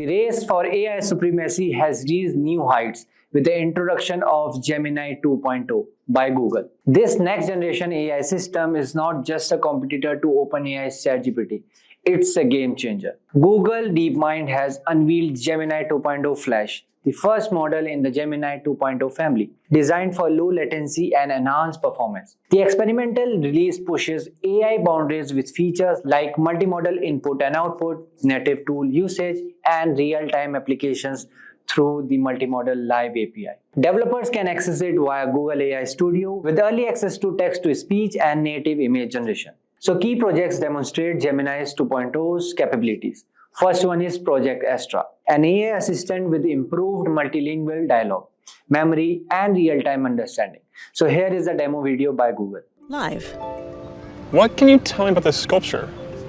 The race for AI supremacy has reached new heights with the introduction of Gemini 2.0 by Google. This next generation AI system is not just a competitor to OpenAI's ChatGPT, it's a game changer. Google DeepMind has unveiled Gemini 2.0 Flash, the first model in the Gemini 2.0 family, designed for low latency and enhanced performance. The experimental release pushes AI boundaries with features like multimodal input and output, native tool usage, and real-time applications through the Multimodal Live API. Developers can access it via Google AI Studio with early access to text-to-speech and native image generation. So key projects demonstrate Gemini 2.0's capabilities. First one is Project Astra, an AI assistant with improved multilingual dialogue, memory, and real-time understanding. So here is a demo video by Google. Live. What can you tell me about this sculpture?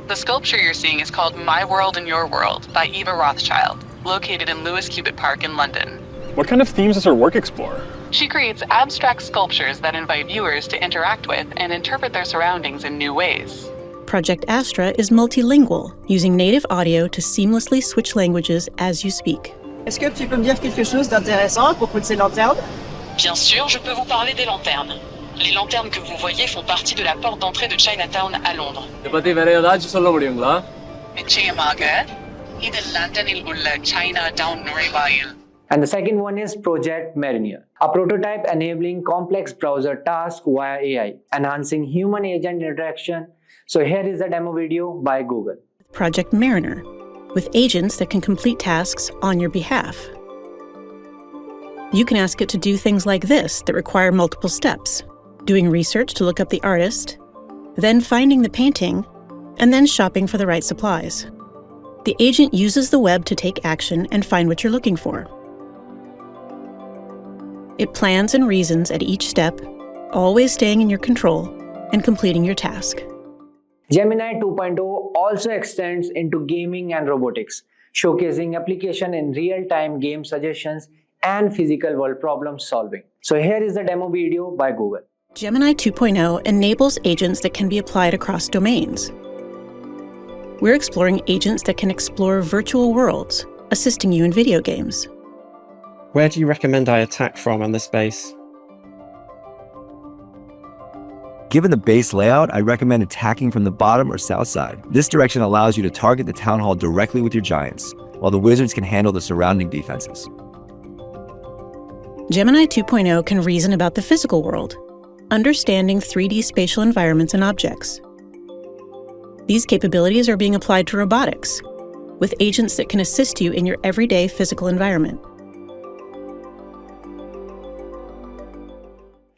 The sculpture you're seeing is called My World and Your World by Eva Rothschild, located in Lewis Cubitt Park in London. What kind of themes does her work explore? She creates abstract sculptures that invite viewers to interact with and interpret their surroundings in new ways. Project Astra is multilingual, using native audio to seamlessly switch languages as you speak. Est-ce que tu peux me dire quelque chose d'intéressant à propos de ces lanternes? Bien sûr, je peux vous parler des lanternes. Les lanternes que vous voyez font partie de la porte d'entrée de Chinatown à Londres. நிச்சயமாக இது லண்டனில் உள்ள Chinatown நுழைவாயில். And the second one is Project Mariner, a prototype enabling complex browser tasks via AI, enhancing human-agent interaction. So here is a demo video by Google. Project Mariner, with agents that can complete tasks on your behalf. You can ask it to do things like this that require multiple steps: doing research to look up the artist, then finding the painting, and then shopping for the right supplies. The agent uses the web to take action and find what you're looking for. It plans and reasons at each step, always staying in your control and completing your task. Gemini 2.0 also extends into gaming and robotics, showcasing application in real-time game suggestions and physical world problem solving. So here is the demo video by Google. Gemini 2.0 enables agents that can be applied across domains. We're exploring agents that can explore virtual worlds, assisting you in video games. Where do you recommend I attack from on this base? Given the base layout, I recommend attacking from the bottom or south side. This direction allows you to target the town hall directly with your giants, while the wizards can handle the surrounding defenses. Gemini 2.0 can reason about the physical world, understanding 3D spatial environments and objects. These capabilities are being applied to robotics, with agents that can assist you in your everyday physical environment.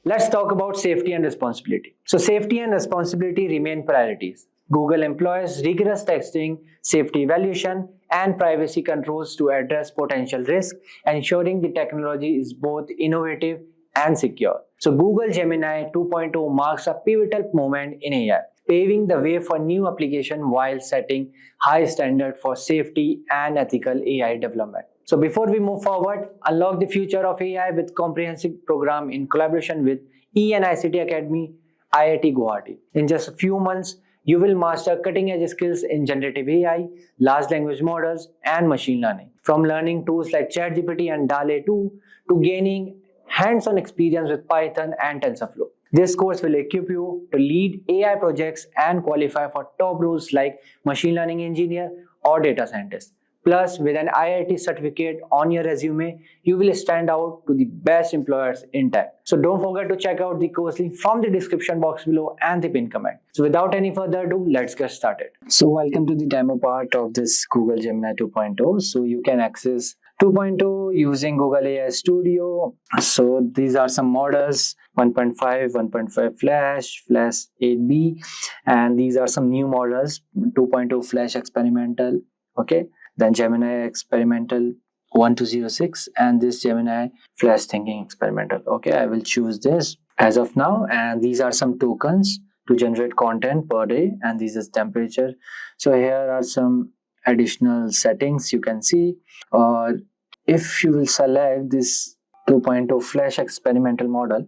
Let's talk about safety and responsibility. So safety and responsibility remain priorities. Google employs rigorous testing, safety evaluation, and privacy controls to address potential risks, ensuring the technology is both innovative and secure. So Google Gemini 2.0 marks a pivotal moment in AI, paving the way for new applications while setting high standards for safety and ethical AI development. So before we move forward, unlock the future of AI with comprehensive program in collaboration with ENICT Academy, IIT Guwahati. In just a few months, you will master cutting-edge skills in generative AI, large language models, and machine learning. From learning tools like ChatGPT and DALL-E 2 to gaining hands-on experience with Python and TensorFlow. This course will equip you to lead AI projects and qualify for top roles like machine learning engineer or data scientist. Plus, with an IIT certificate on your resume, you will stand out to the best employers in tech. So don't forget to check out the course link from the description box below and the pinned comment. So without any further ado, let's get started. So welcome to the demo part of this Google Gemini 2.0. So you can access 2.0 using Google AI Studio. So these are some models: 1.5, 1.5 Flash, Flash 8B, and these are some new models: 2.0 Flash Experimental, okay, then Gemini Experimental 1206, and this Gemini Flash Thinking Experimental. Okay, I will choose this as of now, and these are some tokens to generate content per day, and this is temperature. So here are some additional settings you can see. Or if you will select this 2.0 Flash Experimental model,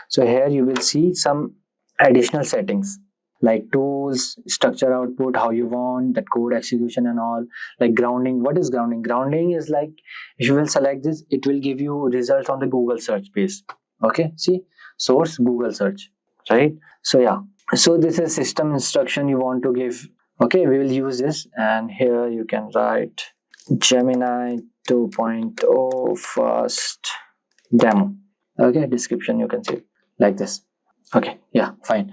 so here you will see some additional settings like tools, structure output, how you want that code execution and all. Like grounding. What is grounding? Grounding is like if you will select this, it will give you results on the Google search page. Okay, see, source Google search, right? So yeah, so this is system instruction you want to give. Okay, we will use this, and here you can write Gemini 2.0 first demo. Okay, description you can see like this. Okay, yeah, fine.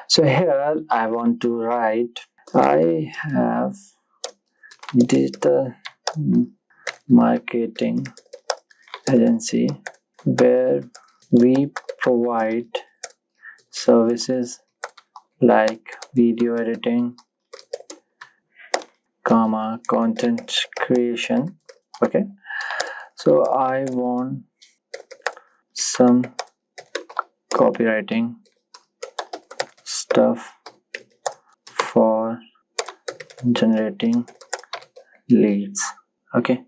So here I want to write, I have digital marketing agency where we provide services like video editing, content creation. Okay, so I want some copywriting stuff for generating leads. Okay,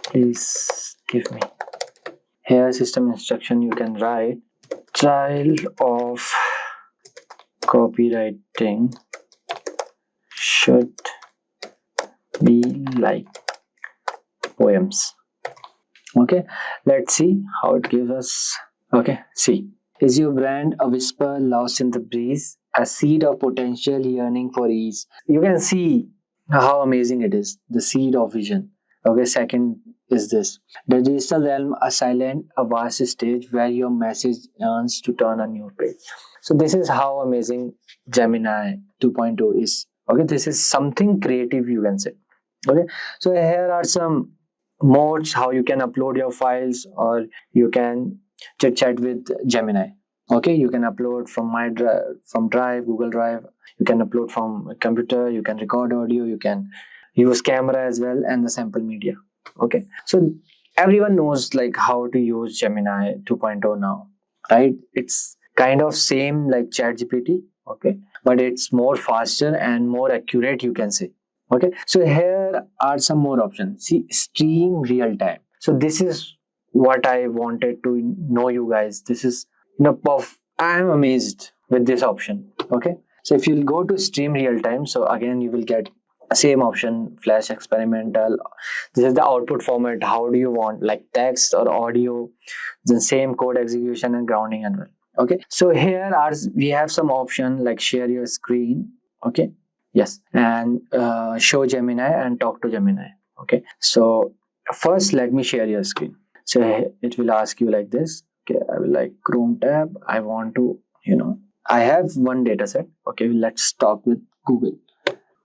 please give me. Here system instruction you can write, style of copywriting should be like poems. Okay, let's see how it gives us. Okay, see, is your brand a whisper lost in the breeze, a seed of potential yearning for ease? You can see how amazing it is, the seed of vision. Okay, second is this, the digital realm, a silent, a vast stage where your message yearns to turn a new page. So this is how amazing Gemini 2.0 is. Okay, this is something creative, you can say. Okay, so here are some modes how you can upload your files, or you can chit chat with Gemini. Okay, you can upload from Drive, Google Drive. You can upload from a computer. You can record audio. You can use camera as well, and the sample media. Okay, so everyone knows like how to use Gemini 2.0 now, right? It's kind of same like ChatGPT. Okay, but it's more faster and more accurate, you can say. Okay, so here are some more options. See, stream real time. So this is what I wanted to know, you guys. This is, I'm amazed with this option. Okay, so if you'll go to stream real time, so again you will get same option, flash experimental. This is the output format. How do you want, like text or audio? The same code execution and grounding and well. Okay, so here we have some option like share your screen. Okay, yes, and show Gemini and talk to Gemini. Okay, so first let me share your screen. So it will ask you like this. Okay, I will like Chrome tab. I want to, I have one data set. Okay, let's talk with Google.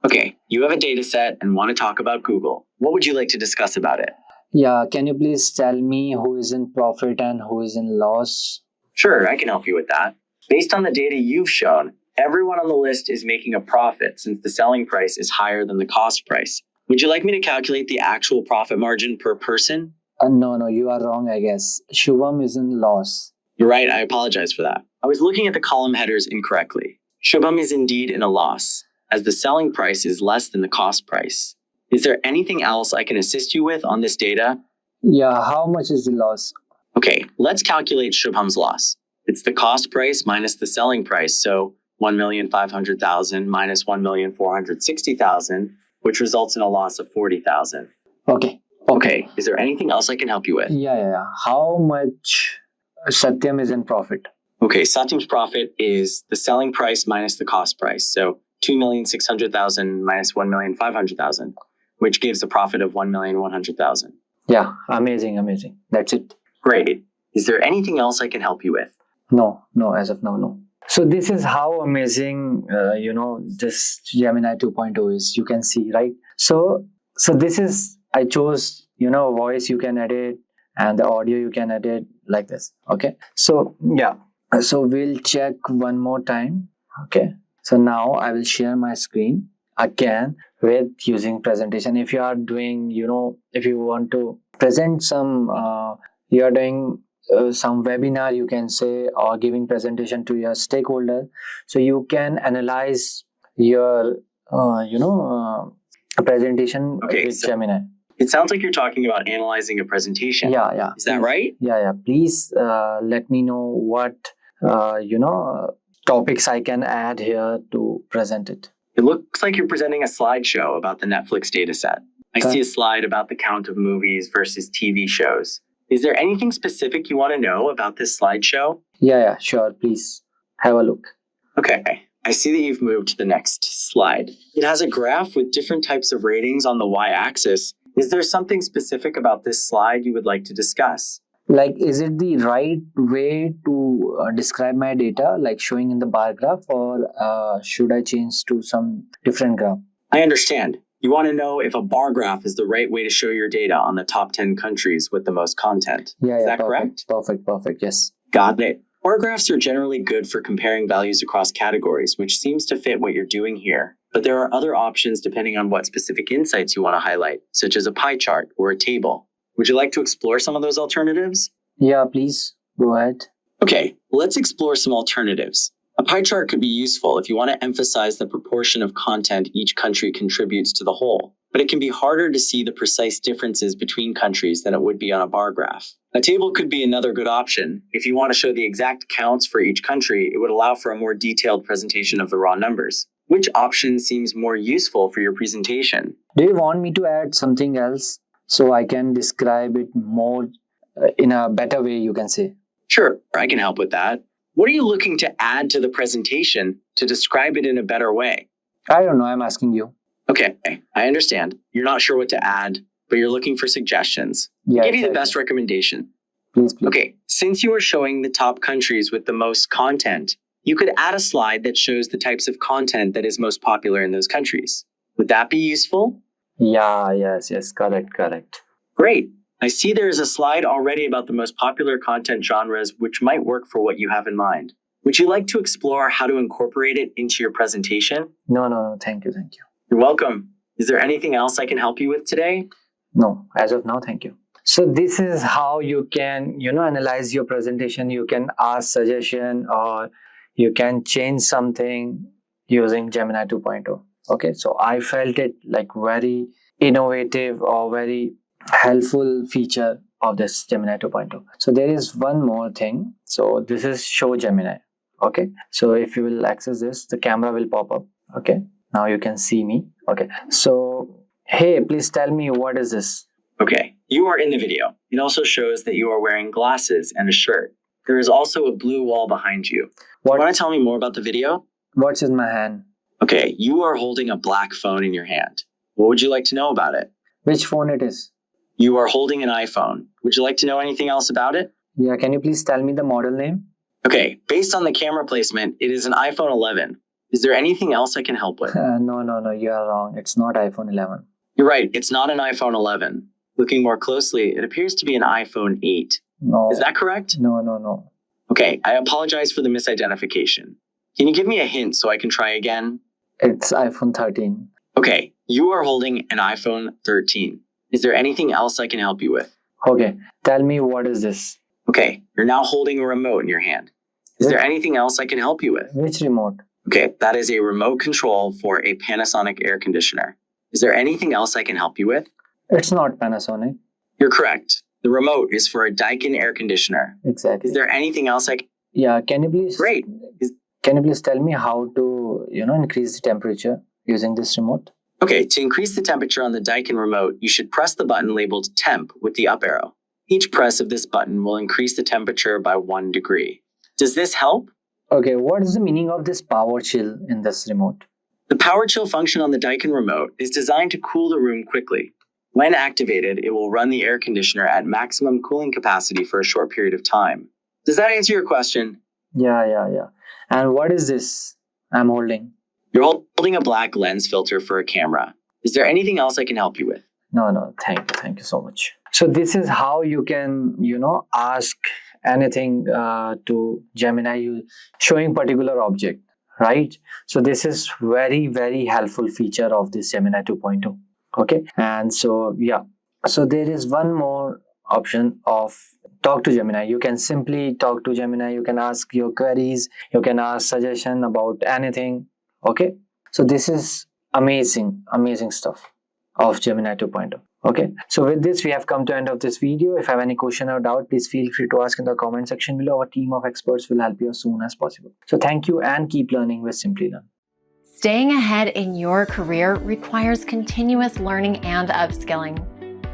Okay, you have a data set and want to talk about Google. What would you like to discuss about it? Yeah, can you please tell me who is in profit and who is in loss? Sure, I can help you with that. Based on the data you've shown, everyone on the list is making a profit since the selling price is higher than the cost price. Would you like me to calculate the actual profit margin per person? No, you are wrong, I guess. Shubham is in loss. You're right, I apologize for that. I was looking at the column headers incorrectly. Shubham is indeed in a loss, as the selling price is less than the cost price. Is there anything else I can assist you with on this data? Yeah, how much is the loss? Okay, let's calculate Shubham's loss. It's the cost price minus the selling price, so 1,500,000 minus 1,460,000, which results in a loss of 40,000. Okay. Is there anything else I can help you with? Yeah. How much Satyam is in profit? Okay, Satyam's profit is the selling price minus the cost price, so 2,600,000 minus 1,500,000, which gives a profit of 1,100,000. Yeah, amazing. That's it. Great. Is there anything else I can help you with? No, as of now, no. So this is how amazing, this Gemini 2.0 is. You can see, right? So this is, I chose, voice you can edit and the audio you can edit like this. Okay. So yeah. So we'll check one more time. Okay. So now I will share my screen again with using presentation. If you are doing, if you want to present some, you are doing some webinar, you can say, or giving presentation to your stakeholder, so you can analyze your presentation with Gemini. It sounds like you're talking about analyzing a presentation. Yeah. Is that right? Yeah. Please let me know what topics I can add here to present it. It looks like you're presenting a slideshow about the Netflix dataset. I see a slide about the count of movies versus TV shows. Is there anything specific you want to know about this slideshow? Yeah, sure. Please have a look. Okay, I see that you've moved to the next slide. It has a graph with different types of ratings on the y-axis. Is there something specific about this slide you would like to discuss? Like, is it the right way to describe my data, like showing in the bar graph, or should I change to some different graph? I understand. You want to know if a bar graph is the right way to show your data on the top 10 countries with the most content. Is that correct? Perfect, yes. Got it. Bar graphs are generally good for comparing values across categories, which seems to fit what you're doing here. But there are other options depending on what specific insights you want to highlight, such as a pie chart or a table. Would you like to explore some of those alternatives? Yeah, please go ahead. Okay, let's explore some alternatives. A pie chart could be useful if you want to emphasize the proportion of content each country contributes to the whole, but it can be harder to see the precise differences between countries than it would be on a bar graph. A table could be another good option. If you want to show the exact counts for each country, it would allow for a more detailed presentation of the raw numbers. Which option seems more useful for your presentation? Do you want me to add something else so I can describe it more in a better way, you can say? Sure, I can help with that. What are you looking to add to the presentation to describe it in a better way? I don't know, I'm asking you. Okay, I understand. You're not sure what to add, but you're looking for suggestions. Yeah, I'll give you the exactly. best recommendation. Please. Okay, since you are showing the top countries with the most content, you could add a slide that shows the types of content that is most popular in those countries. Would that be useful? Yeah, yes, correct. Great. I see there is a slide already about the most popular content genres, which might work for what you have in mind. Would you like to explore how to incorporate it into your presentation? No, thank you. You're welcome. Is there anything else I can help you with today? No, as of now, thank you. So this is how you can, analyze your presentation. You can ask suggestion or you can change something using Gemini 2.0. Okay, so I felt it like very innovative or very helpful feature of this Gemini 2.0. So there is one more thing. So this is Show Gemini. Okay, so if you will access this, the camera will pop up. Okay, now you can see me. Okay, so hey, please tell me, what is this? Okay, you are in the video. It also shows that you are wearing glasses and a shirt. There is also a blue wall behind you. Do you want to tell me more about the video? What's in my hand? Okay, you are holding a black phone in your hand. What would you like to know about it? Which phone it is? You are holding an iPhone. Would you like to know anything else about it? Yeah, can you please tell me the model name? Okay, based on the camera placement, it is an iPhone 11. Is there anything else I can help with? No, you are wrong. It's not iPhone 11. You're right, it's not an iPhone 11. Looking more closely, it appears to be an iPhone 8. No. Is that correct? No. Okay, I apologize for the misidentification. Can you give me a hint so I can try again? It's iPhone 13. Okay, you are holding an iPhone 13. Is there anything else I can help you with? Okay, tell me, what is this? Okay, you're now holding a remote in your hand. Is there anything else I can help you with? Which remote? Okay, that is a remote control for a Panasonic air conditioner. Is there anything else I can help you with? It's not Panasonic. You're correct. The remote is for a Daikin air conditioner. Exactly. Is there anything else I can... Yeah, can you please... Great. Can you please tell me how to, increase the temperature using this remote? Okay, to increase the temperature on the Daikin remote, you should press the button labeled Temp with the up arrow. Each press of this button will increase the temperature by 1 degree. Does this help? Okay, what is the meaning of this power chill in this remote? The power chill function on the Daikin remote is designed to cool the room quickly. When activated, it will run the air conditioner at maximum cooling capacity for a short period of time. Does that answer your question? Yeah. And what is this I'm holding? You're holding a black lens filter for a camera. Is there anything else I can help you with? No, thank you so much. So this is how you can, ask anything to Gemini showing particular object, right? So this is very, very helpful feature of this Gemini 2.0. Okay, and so so there is one more option of talk to Gemini. You can simply talk to Gemini. You can ask your queries. You can ask suggestion about anything. Okay, so this is amazing stuff of Gemini 2.0. Okay, so with this, we have come to end of this video. If you have any question or doubt, please feel free to ask in the comment section below. Our team of experts will help you as soon as possible. So thank you and keep learning with Simplilearn. Staying ahead in your career requires continuous learning and upskilling.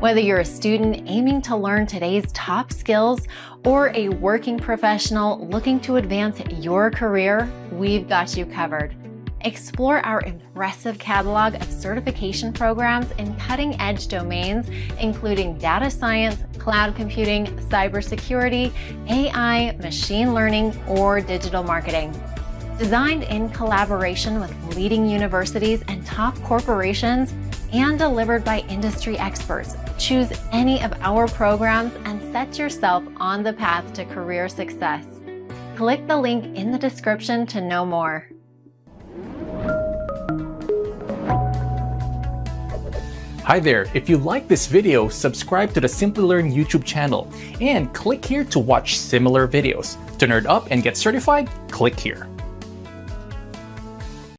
Whether you're a student aiming to learn today's top skills or a working professional looking to advance your career, we've got you covered. Explore our impressive catalog of certification programs in cutting-edge domains, including data science, cloud computing, cybersecurity, AI, machine learning, or digital marketing. Designed in collaboration with leading universities and top corporations, and delivered by industry experts, choose any of our programs and set yourself on the path to career success. Click the link in the description to know more. Hi there, if you like this video, subscribe to the Simplilearn YouTube channel and click here to watch similar videos. To nerd up and get certified, click here.